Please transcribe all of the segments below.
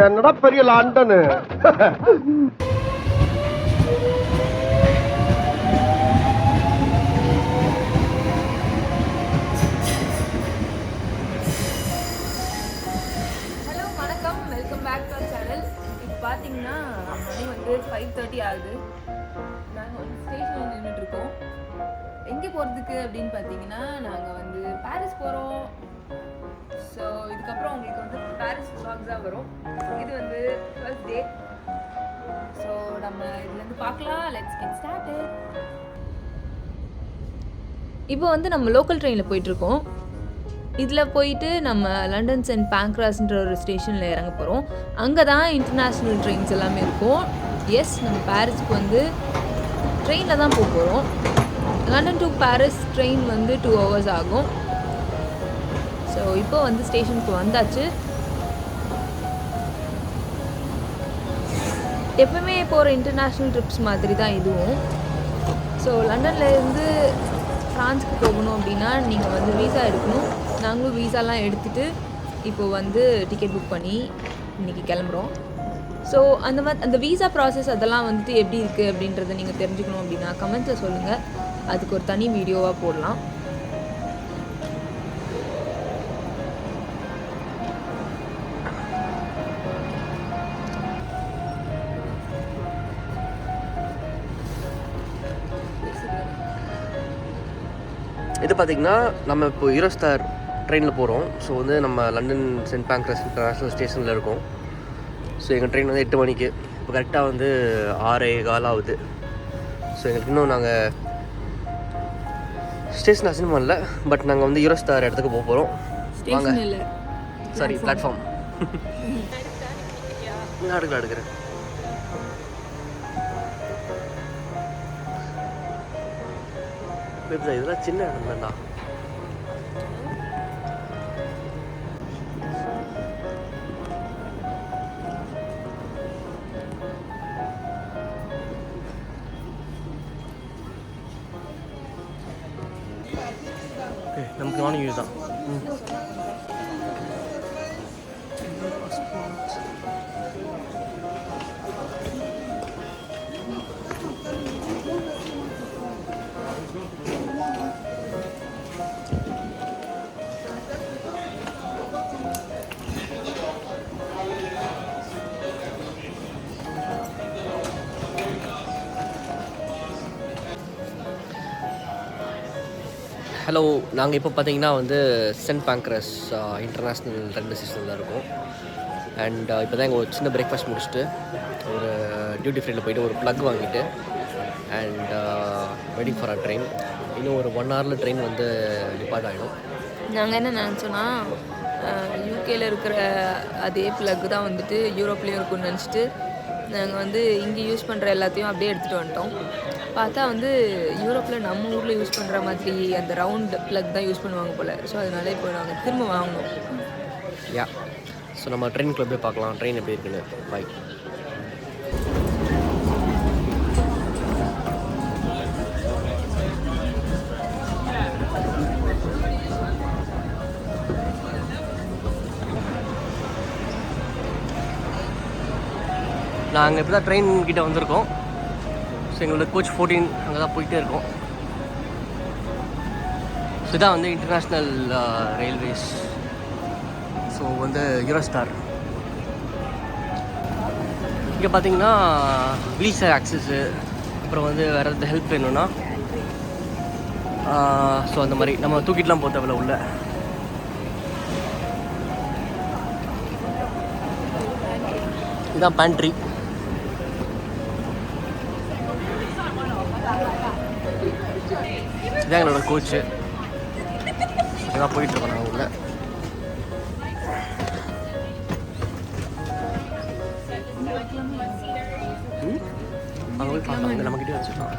என்னடா பெரிய லண்டனு. பார்த்தீங்கன்னா மணி வந்து 5:30 ஆகுது. நாங்கள் வந்து ஸ்டேஷனில் நின்றுட்டுருக்கோம். எங்கே போகிறதுக்கு அப்படின்னு பார்த்தீங்கன்னா நாங்கள் வந்து பாரிஸ் போகிறோம். ஸோ இதுக்கப்புறம் உங்களுக்கு வந்து பாரிஸ் vlogs தான் வரும். இது வந்து ஃபர்ஸ்ட் டே. ஸோ நம்ம இதுலேருந்து பார்க்கலாம். Let's get started. இப்போ வந்து நம்ம லோக்கல் ட்ரெயினில் போயிட்டுருக்கோம். இதில் போயிட்டு நம்ம லண்டன் சென்ட் பேங்க்ராஸ்ன்ற ஒரு ஸ்டேஷனில் இறங்க போகிறோம். அங்கே தான் இன்டர்நேஷ்னல் ட்ரெயின்ஸ் எல்லாமே இருக்கும். எஸ், நம்ம பாரிஸ்க்கு வந்து ட்ரெயினில் தான் போக போகிறோம். லண்டன் டு பாரிஸ் ட்ரெயின் வந்து 2 hours ஆகும். ஸோ இப்போ வந்து ஸ்டேஷனுக்கு வந்தாச்சு. எப்பவுமே போகிற இன்டர்நேஷ்னல் ட்ரிப்ஸ் மாதிரி தான் இதுவும். ஸோ லண்டன்லேருந்து ஃப்ரான்ஸுக்கு போகணும் அப்படின்னா நீங்கள் வந்து வீசா எடுக்கணும். நாங்களும் வீசாலாம் எடுத்துகிட்டு இப்போது வந்து டிக்கெட் புக் பண்ணி இன்றைக்கி கிளம்புறோம். ஸோ அந்த வீசா ப்ராசஸ் அதெல்லாம் வந்துட்டு எப்படி இருக்குது அப்படின்றத நீங்கள் தெரிஞ்சுக்கணும் அப்படின்னா கமெண்ட்ஸில் சொல்லுங்கள். அதுக்கு ஒரு தனி வீடியோவாக போடலாம். இது பார்த்திங்கன்னா நம்ம இப்போ யூரோஸ்டார் ட்ரெயினில் போகிறோம். ஸோ வந்து நம்ம லண்டன் சென்ட் பேங்க்ராஸ் இன்டர்நேஷ்னல் ஸ்டேஷனில் இருக்கோம். ஸோ எங்கள் ட்ரெயின் வந்து 8 மணிக்கு. இப்போ கரெக்டாக வந்து 6:15 ஆகுது. ஸோ எங்களுக்கு இன்னும் நாங்கள் ஸ்டேஷன் அசைன் பண்ணல. பட் நாங்கள் வந்து யூரோஸ்டார் இடத்துக்கு போக போகிறோம். வாங்க. Sorry, platform. எடுக்கிறேன். இதெல்லாம் சின்ன இடம் தான்டா. நமக்கு நானும் யூஸ் தான். ஹலோ, நாங்கள் இப்போ பார்த்தீங்கன்னா வந்து சென்ட் பேங்க்ராஸ் இன்டர்நேஷ்னல் ரயில்வே ஸ்டேஷனில் இருக்கோம். அண்ட் இப்போ தான் எங்கள் ஒரு சின்ன பிரேக்ஃபாஸ்ட் முடிச்சுட்டு ஒரு டியூட்டி ஃப்ரீயில் போய்ட்டு ஒரு ப்ளக் வாங்கிட்டு and waiting for a train. இன்னும் ஒரு 1 hourல ட்ரெயின் வந்து டிபார்ட் ஆகிடும். நாங்கள் என்ன நினச்சோன்னா யூகேயில் இருக்கிற அதே ப்ளக் தான் வந்துட்டு யூரோப்லேயும் இருக்குன்னு நினச்சிட்டு நாங்கள் வந்து இங்கே யூஸ் பண்ணுற எல்லாத்தையும் அப்படியே எடுத்துகிட்டு வந்துட்டோம். பார்த்தா வந்து யூரோப்பில் நம்ம ஊரில் யூஸ் பண்ணுற மாதிரி அந்த ரவுண்ட் ப்ளக் தான் யூஸ் பண்ணுவாங்க போல். ஸோ அதனால இப்போ நாங்கள் திரும்ப வாங்கினோம். யா, ஸோ நம்ம ட்ரெயினுக்குள்ளே போய் பார்க்கலாம் ட்ரெயின் எப்படி இருக்குன்னு. பை. நாங்கள் இப்போ தான் ட்ரெயின் கிட்டே வந்திருக்கோம். ஸோ எங்களோட கோச் 14 அங்கே தான் போயிட்டே இருக்கோம். ஸோ இதான் வந்து இன்டர்நேஷ்னல் ரயில்வேஸ். ஸோ வந்து யூரோஸ்டார். இங்கே பார்த்தீங்கன்னா வீல் சேர் ஆக்சஸ்ஸு, அப்புறம் வந்து வேறு எதாவது ஹெல்ப் வேணும்னா ஸோ அந்த மாதிரி நம்ம தூக்கிட்டுலாம் போக தேவையில்ல உள்ள. இதுதான் பேண்ட்ரி. இதான் எங்களோட கோச்சு. இதான் போயிட்டுருக்கோம் நாங்கள் உள்ள. அங்கே போய் பார்க்கலாம். வந்து நம்மக்கிட்டே வச்சுக்கலாம்.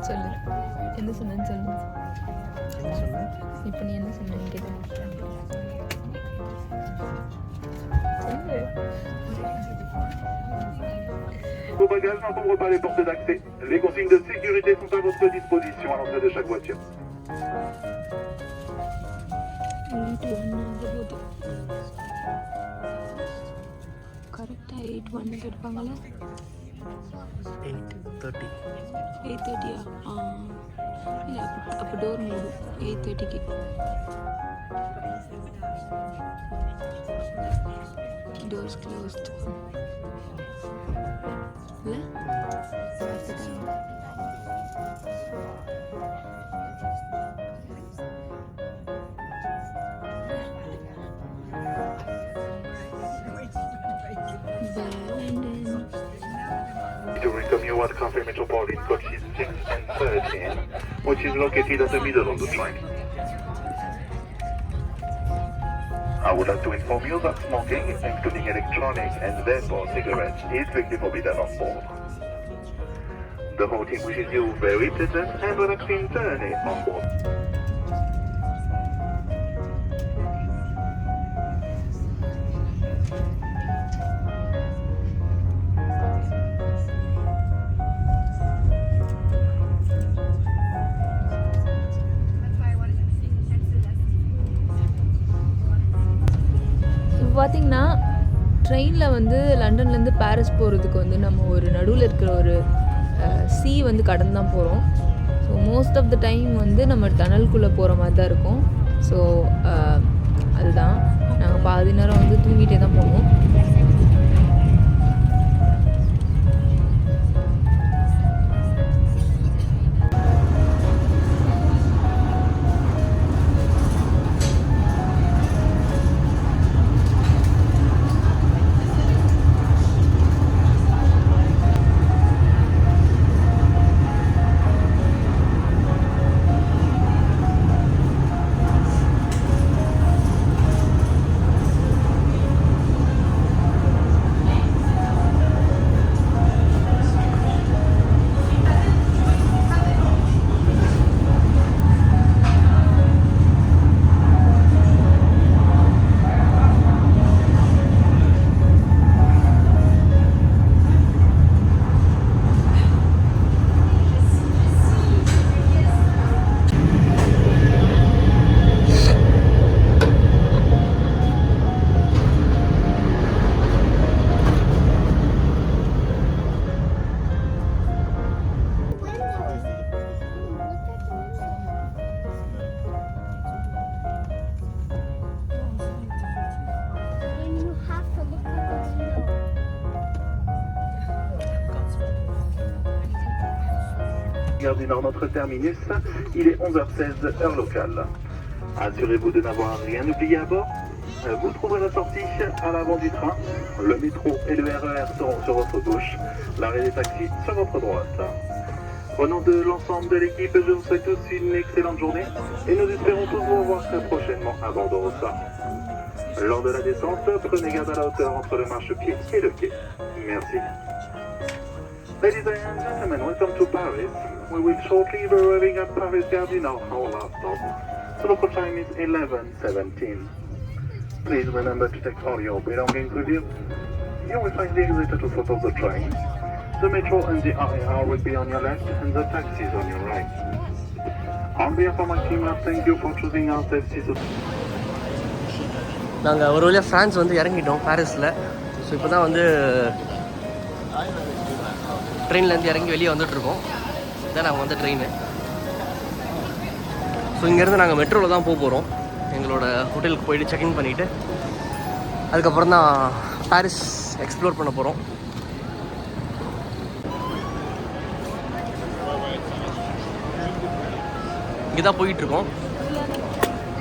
சொல்லு, என்ன சொன்னேன்னு சொல்லு. இப்போ நீ என்ன சொன்னேன்னு கேட்டேன். சொல்லு. Vos bagages n'encombrent pas les portes d'accès. Les consignes de sécurité sont à votre disposition à l'entrée de chaque voiture. கரெக்டாக 8:1 எடுப்பாங்களா? 8:30. 8:30 இல்லை, அப்போ டோர் மூடும் 8:30க்கு. டோர்ஸ் க்ளோஸ்ட் இல்லை? During commute at Cafe Metropolitan coaches 6 and 13, which is located at the middle of the train. I would like to inform you that smoking, including electronic and vapor cigarettes, is strictly forbidden on board. The whole team wishes you very pleasant and relaxing journey on board. பார்த்திங்கன்னா ட்ரெயினில் வந்து லண்டன்லேருந்து Paris போகிறதுக்கு வந்து நம்ம ஒரு நடுவில் இருக்கிற ஒரு சி வந்து கடந்து தான் போகிறோம். So most of the time வந்து நம்ம டனல்குள்ளே போகிற மாதிரி தான் இருக்கும். ஸோ அதுதான் நாங்கள் பாதி நேரம் வந்து தூங்கிட்டே தான் போவோம். Gare du Nord, notre terminus, il est 11h16 heure locale. Assurez-vous de n'avoir rien oublié à bord. Vous trouverez la sortie à l'avant du train. Le métro et le RER seront sur votre gauche. L'arrêt des taxis sur votre droite. Au nom de l'ensemble de l'équipe, je vous souhaite tous une excellente journée et nous espérons tous vous revoir très prochainement à bord d'Eurostar. Lors de la descente, prenez garde à la hauteur entre le marchepied et le quai. Merci. Ladies and gentlemen, welcome to Paris. We will shortly be arriving at Paris Gare du Nord, our last stop. The local time is 11:17. Please remember to take all your belongings with you. You will find the exit at the foot of the train. The metro and the RER will be on your left and the taxis on your right. On behalf of my team, thank you for choosing our safety system. நாங்கள் ஒரு வழியாக France வந்து இறங்கிட்டோம் பாரிஸில். So இப்போ தான் வந்து ட்ரெயின்லேருந்து இறங்கி வெளியே வந்துட்டுருக்கோம். இதான் நாங்கள் வந்து ட்ரெயின். ஸோ இங்கேருந்து நாங்கள் மெட்ரோவில் தான் போக போகிறோம். எங்களோட ஹோட்டலுக்கு போயிட்டு செக்இன் பண்ணிவிட்டு அதுக்கப்புறம் தான் பாரிஸ் எக்ஸ்ப்ளோர் பண்ண போகிறோம். இங்கே தான் போயிட்டுருக்கோம்.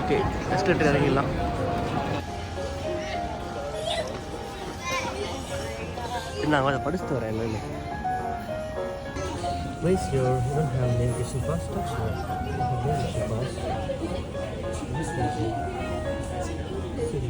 ஓகே, எஸ்கலேட்டர் இறங்கிடலாம். நான் அதை படிச்சுட்டு வரேன் என்னன்னு. Place your don't have navigation pass, touch your navigation pass. This station. City.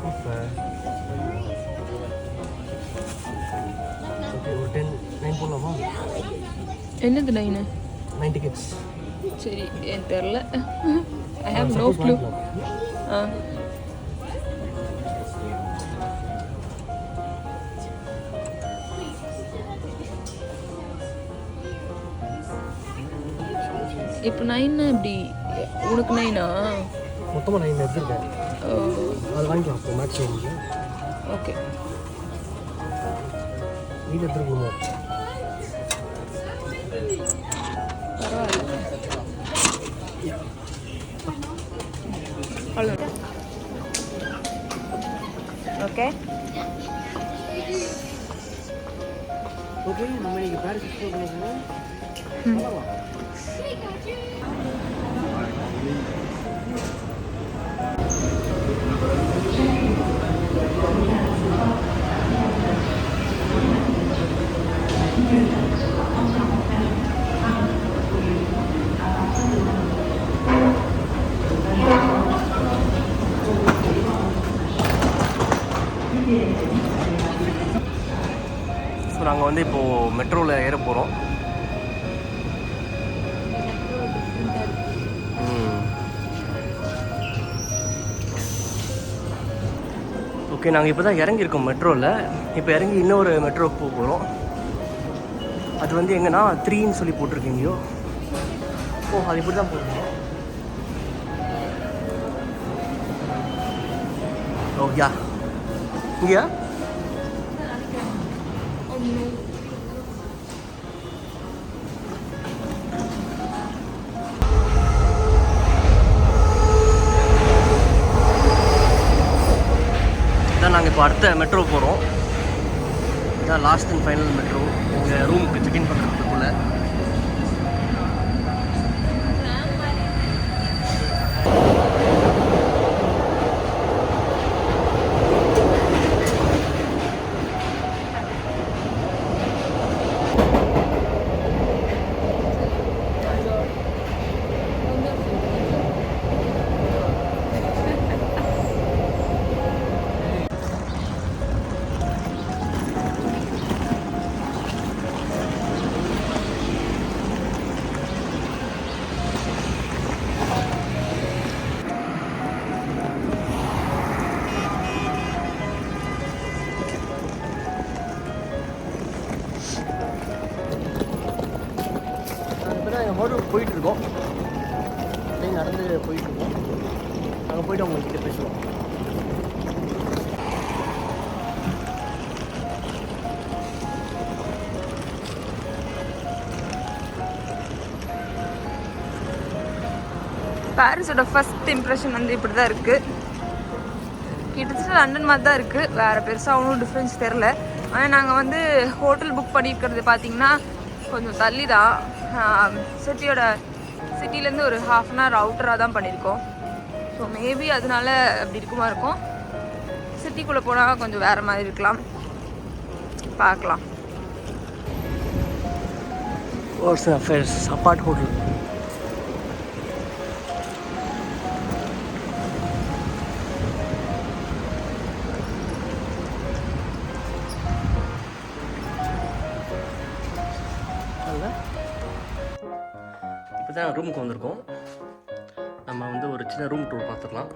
Prefer. Okay, ஒரு 9 போடலாமா? என்னது 9? 9 tickets. சரி, எனக்கு தெரியல. I have no clue. இப்போ 9 இப்படி உனக்கு 9ஆ? மொத்தமாக 9 எடுத்துருக்கேன். அது வாங்கிக்கலாம் அப்போ மேட்ச் வந்து. ஓகே வீடு எடுத்துருக்கணுமோ? பரவாயில்ல. அவ்வளோ. ஓகே ஓகே, நம்ம இன்னைக்கு பாரிஸ் எக்ஸ்ப்ளோர் பண்ணிக்கலாம். ஸோ நாங்கள் வந்து இப்போது மெட்ரோவில் ஏற போகிறோம். ஓகே, நாங்கள் இப்போ தான் இறங்கியிருக்கோம் மெட்ரோவில். இப்போ இறங்கி இன்னொரு மெட்ரோவுக்கு போக போகிறோம். அது வந்து எங்கன்னா 3ன்னு சொல்லி போட்டிருக்கீங்கயோ. ஓ, அது இப்படி தான் போகிறோம். ஓ யா, இங்கேயா? நாங்கள் இப்போ அடுத்த மெட்ரோ போகிறோம். இதான் லாஸ்ட் அண்ட் ஃபைனல் மெட்ரோ. எங்கள் ரூமுக்கு செக்இன் பண்ணுறதுக்குள்ளே. ஹோட்டலுக்கு போயிட்டுருக்கோம். அப்படியே நடந்து போயிட்டுருக்கோம். அங்கே போய்ட்டு அவங்கக்கிட்ட பேசுவோம். பாரிஸோட ஃபர்ஸ்ட் இம்ப்ரெஷன் வந்து இப்படி தான் இருக்குது. கிட்டத்தட்ட லண்டன் மாதிரி தான் இருக்குது. வேறு பெருசாக ஒன்றும் டிஃப்ரென்ஸ் தெரில. ஆனால் நாங்கள் வந்து ஹோட்டல் புக் பண்ணியிருக்கிறது பார்த்திங்கன்னா கொஞ்சம் தள்ளி தான். சிட்டிலேருந்து ஒரு ½ அன் ஹவர் அவுட்டராக தான் பண்ணியிருக்கோம். ஸோ மேபி அதனால அப்படி இருக்குமா இருக்கும். சிட்டிக்குள்ளே போனால் கொஞ்சம் வேறு மாதிரி இருக்கலாம். பார்க்கலாம். Apart hotel. இப்போ தான் ரூமுக்கு வந்திருக்கோம். நம்ம வந்து ஒரு சின்ன ரூம் டூர் பார்த்துக்கலாம்.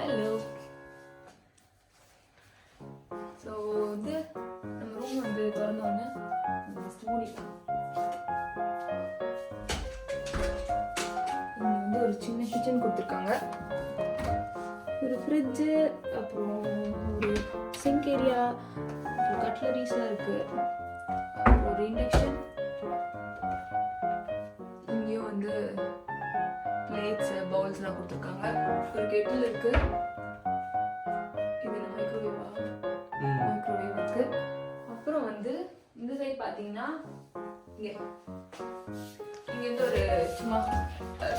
ஹலோ. ஸோ வந்து நம்ம ரூம் வந்து திறந்தோடனே மூடிக்கலாம். இங்கே வந்து ஒரு சின்ன கிச்சன் கொடுத்துருக்காங்க. ஒரு ஃப்ரிட்ஜு, அப்புறம் ஒரு சிங்க் ஏரியா, அப்புறம் கட்லரிஸ்லாம் இருக்குது. அப்புறம் ஒரு இண்டக்ஷன். இங்கேயும் வந்து பிளேட்ஸு பவுல்ஸ்லாம் கொடுத்துருக்காங்க. ஒரு கெட்டில் இருக்குது. இது மைக்ரோவேவா? மைக்ரோவேவ் இருக்குது. அப்புறம் வந்து இந்த சைடு பார்த்தீங்கன்னா இங்கே வந்து ஒரு சும்மா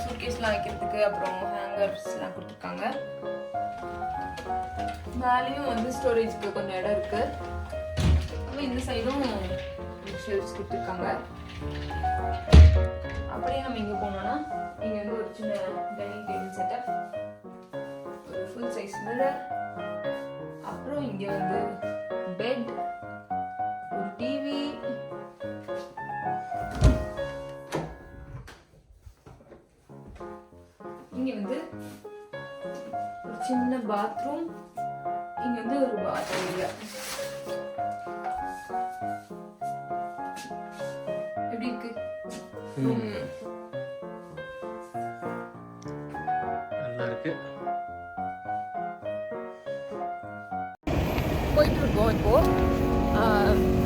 சூட்கேஸ்லாம் வைக்கிறதுக்கு அப்புறம் ஹேங்கர்ஸ்லாம் கொடுத்துருக்காங்க. மேலேயும் வந்து ஸ்டோரேஜ்க்கு கொஞ்சம் இடம் இருக்கு. அப்புறம் இந்த சைடும் ஷெல்ஃப்ஸ் கொடுத்துருக்காங்க. அப்படியே நம்ம இங்கே போனோம்னா இங்கே வந்து ஒரு சின்ன டைனிங் டேபிள் செட்டப், ஒரு ஃபுல் சைஸ் மிரர், அப்புறம் இங்கே வந்து பெட், ஒரு டிவி, இங்கே வந்து ஒரு சின்ன பாத்ரூம், இங்கே வந்து ஒரு பாத் ஏரியா. நல்லா இருக்கு. போயிட்டுருக்கோம் இப்போது.